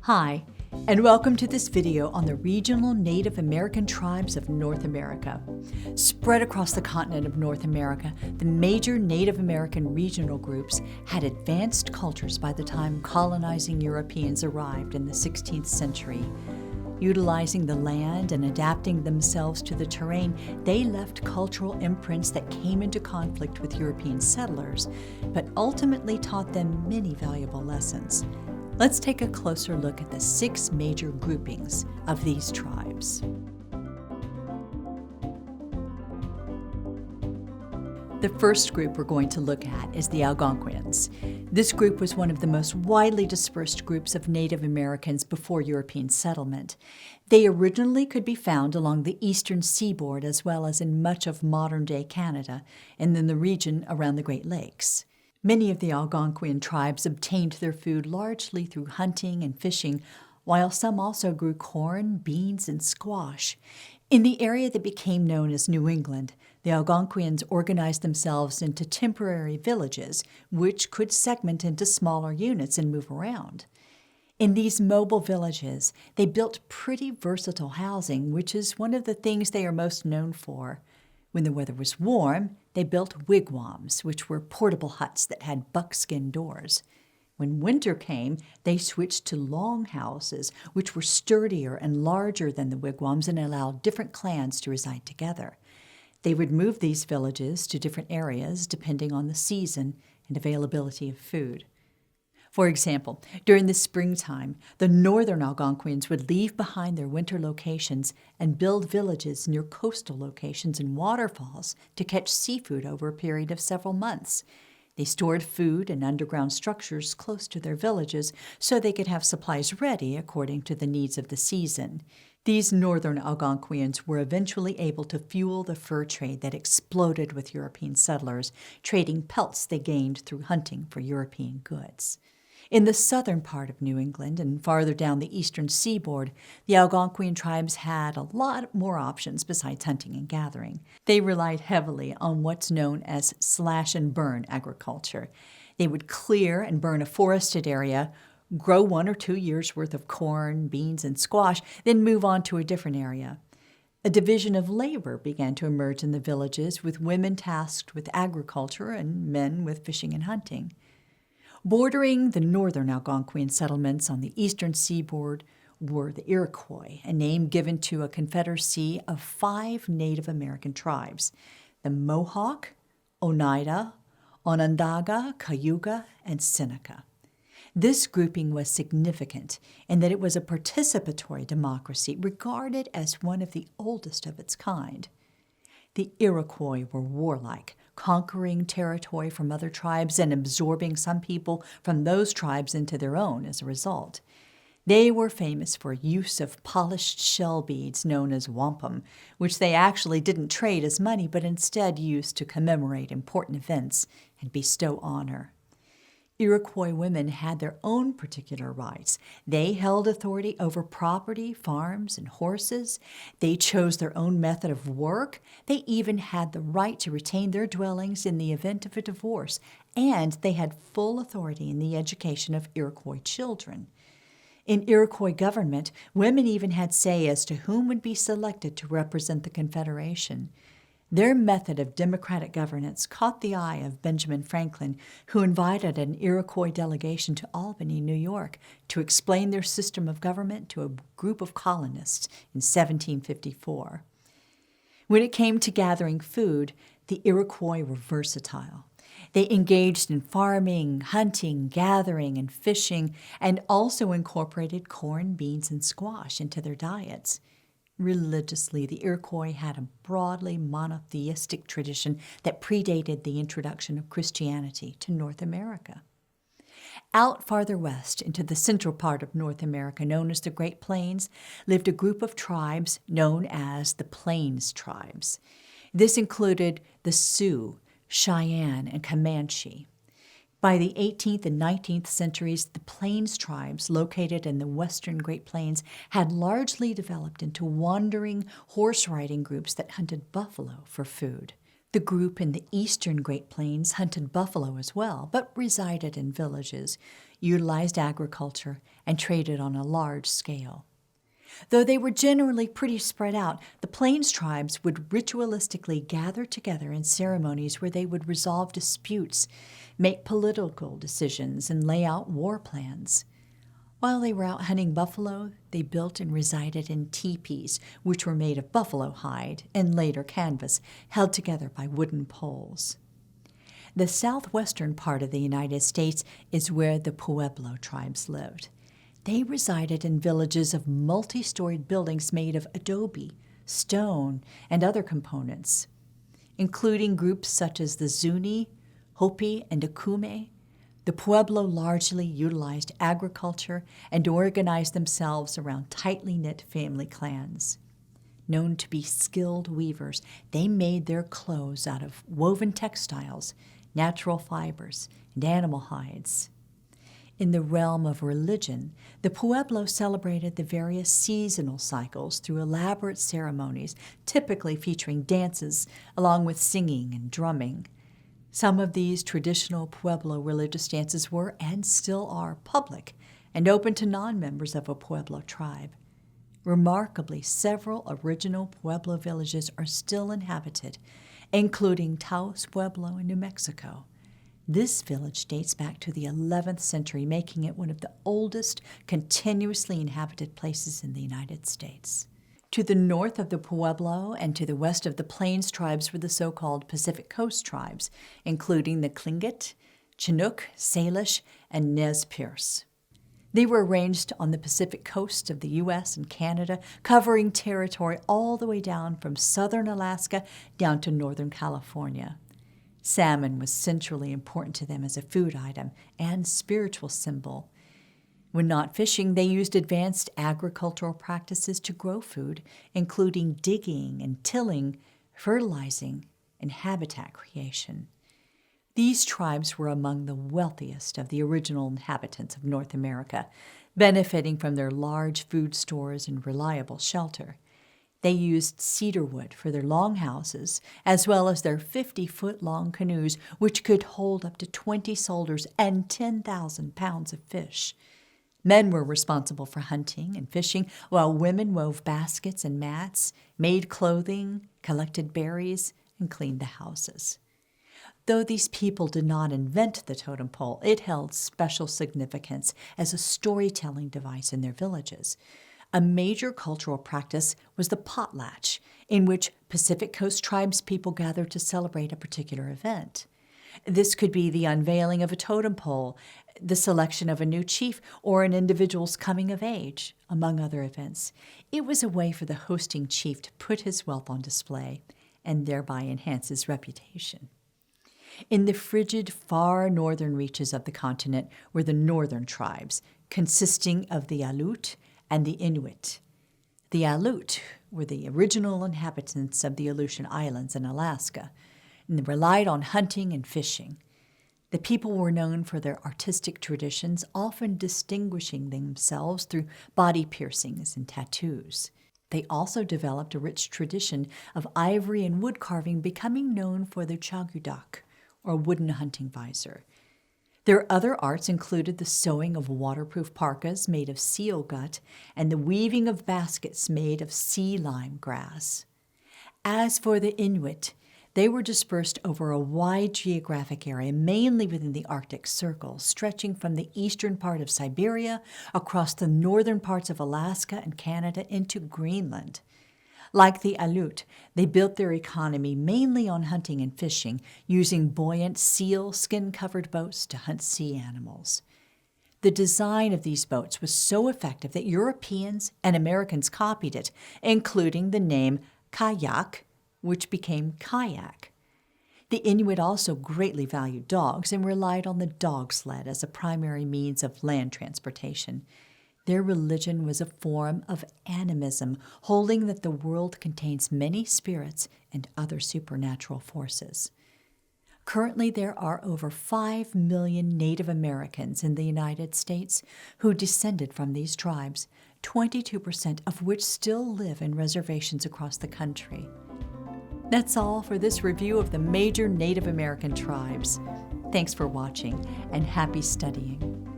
Hi, and welcome to this video on the regional Native American tribes of North America. Spread across the continent of North America, the major Native American regional groups had advanced cultures by the time colonizing Europeans arrived in the 16th century. Utilizing the land and adapting themselves to the terrain, they left cultural imprints that came into conflict with European settlers, but ultimately taught them many valuable lessons. Let's take a closer look at the 6 major groupings of these tribes. The first group we're going to look at is the Algonquians. This group was one of the most widely dispersed groups of Native Americans before European settlement. They originally could be found along the eastern seaboard as well as in much of modern-day Canada and in the region around the Great Lakes. Many of the Algonquian tribes obtained their food largely through hunting and fishing, while some also grew corn, beans, and squash. In the area that became known as New England, the Algonquians organized themselves into temporary villages, which could segment into smaller units and move around. In these mobile villages, they built pretty versatile housing, which is one of the things they are most known for. When the weather was warm, they built wigwams, which were portable huts that had buckskin doors. When winter came, they switched to longhouses, which were sturdier and larger than the wigwams and allowed different clans to reside together. They would move these villages to different areas depending on the season and availability of food. For example, during the springtime, the northern Algonquians would leave behind their winter locations and build villages near coastal locations and waterfalls to catch seafood over a period of several months. They stored food in underground structures close to their villages so they could have supplies ready according to the needs of the season. These northern Algonquians were eventually able to fuel the fur trade that exploded with European settlers, trading pelts they gained through hunting for European goods. In the southern part of New England and farther down the eastern seaboard, the Algonquian tribes had a lot more options besides hunting and gathering. They relied heavily on what's known as slash-and-burn agriculture. They would clear and burn a forested area, grow 1 or 2 years' worth of corn, beans, and squash, then move on to a different area. A division of labor began to emerge in the villages, with women tasked with agriculture and men with fishing and hunting. Bordering the northern Algonquian settlements on the eastern seaboard were the Iroquois, a name given to a confederacy of 5 Native American tribes: the Mohawk, Oneida, Onondaga, Cayuga, and Seneca. This grouping was significant in that it was a participatory democracy regarded as one of the oldest of its kind. The Iroquois were warlike, conquering territory from other tribes and absorbing some people from those tribes into their own as a result. They were famous for use of polished shell beads known as wampum, which they actually didn't trade as money but instead used to commemorate important events and bestow honor. Iroquois women had their own particular rights. They held authority over property, farms, and horses. They chose their own method of work. They even had the right to retain their dwellings in the event of a divorce, and they had full authority in the education of Iroquois children. In Iroquois government, women even had say as to whom would be selected to represent the Confederation. Their method of democratic governance caught the eye of Benjamin Franklin, who invited an Iroquois delegation to Albany, New York, to explain their system of government to a group of colonists in 1754. When it came to gathering food, the Iroquois were versatile. They engaged in farming, hunting, gathering, and fishing, and also incorporated corn, beans, and squash into their diets. Religiously, the Iroquois had a broadly monotheistic tradition that predated the introduction of Christianity to North America. Out farther west into the central part of North America, known as the Great Plains, lived a group of tribes known as the Plains tribes. This included the Sioux, Cheyenne, and Comanche. By the 18th and 19th centuries, the Plains tribes located in the western Great Plains had largely developed into wandering horse-riding groups that hunted buffalo for food. The group in the eastern Great Plains hunted buffalo as well, but resided in villages, utilized agriculture, and traded on a large scale. Though they were generally pretty spread out, the Plains tribes would ritualistically gather together in ceremonies where they would resolve disputes, make political decisions, and lay out war plans. While they were out hunting buffalo, they built and resided in teepees, which were made of buffalo hide and later canvas, held together by wooden poles. The southwestern part of the United States is where the Pueblo tribes lived. They resided in villages of multi-storied buildings made of adobe, stone, and other components, including groups such as the Zuni, Hopi, and Akume. The Pueblo largely utilized agriculture and organized themselves around tightly knit family clans. Known to be skilled weavers, they made their clothes out of woven textiles, natural fibers, and animal hides. In the realm of religion, the Pueblo celebrated the various seasonal cycles through elaborate ceremonies, typically featuring dances along with singing and drumming. Some of these traditional Pueblo religious dances were, and still are, public and open to non-members of a Pueblo tribe. Remarkably, several original Pueblo villages are still inhabited, including Taos Pueblo in New Mexico. This village dates back to the 11th century, making it one of the oldest continuously inhabited places in the United States. To the north of the Pueblo and to the west of the Plains tribes were the so-called Pacific Coast tribes, including the Tlingit, Chinook, Salish, and Nez Perce. They were arranged on the Pacific coast of the U.S. and Canada, covering territory all the way down from southern Alaska down to northern California. Salmon was centrally important to them as a food item and spiritual symbol. When not fishing, they used advanced agricultural practices to grow food, including digging and tilling, fertilizing, and habitat creation. These tribes were among the wealthiest of the original inhabitants of North America, benefiting from their large food stores and reliable shelter. They used cedar wood for their longhouses, as well as their 50-foot-long canoes, which could hold up to 20 soldiers and 10,000 pounds of fish. Men were responsible for hunting and fishing, while women wove baskets and mats, made clothing, collected berries, and cleaned the houses. Though these people did not invent the totem pole, it held special significance as a storytelling device in their villages. A major cultural practice was the potlatch, in which Pacific Coast tribes people gathered to celebrate a particular event. This could be the unveiling of a totem pole, the selection of a new chief, or an individual's coming of age, among other events. It was a way for the hosting chief to put his wealth on display and thereby enhance his reputation. In the frigid, far northern reaches of the continent were the northern tribes, consisting of the Aleut and the Inuit. The Aleut were the original inhabitants of the Aleutian Islands in Alaska, and they relied on hunting and fishing. The people were known for their artistic traditions, often distinguishing themselves through body piercings and tattoos. They also developed a rich tradition of ivory and wood carving, becoming known for their chagudak, or wooden hunting visor. Their other arts included the sewing of waterproof parkas made of seal gut and the weaving of baskets made of sea lime grass. As for the Inuit, they were dispersed over a wide geographic area, mainly within the Arctic Circle, stretching from the eastern part of Siberia across the northern parts of Alaska and Canada into Greenland. Like the Aleut, they built their economy mainly on hunting and fishing, using buoyant seal skin-covered boats to hunt sea animals. The design of these boats was so effective that Europeans and Americans copied it, including the name kayak, which became kayak. The Inuit also greatly valued dogs and relied on the dog sled as a primary means of land transportation. Their religion was a form of animism, holding that the world contains many spirits and other supernatural forces. Currently, there are over 5 million Native Americans in the United States who descended from these tribes, 22% of which still live in reservations across the country. That's all for this review of the major Native American tribes. Thanks for watching, and happy studying.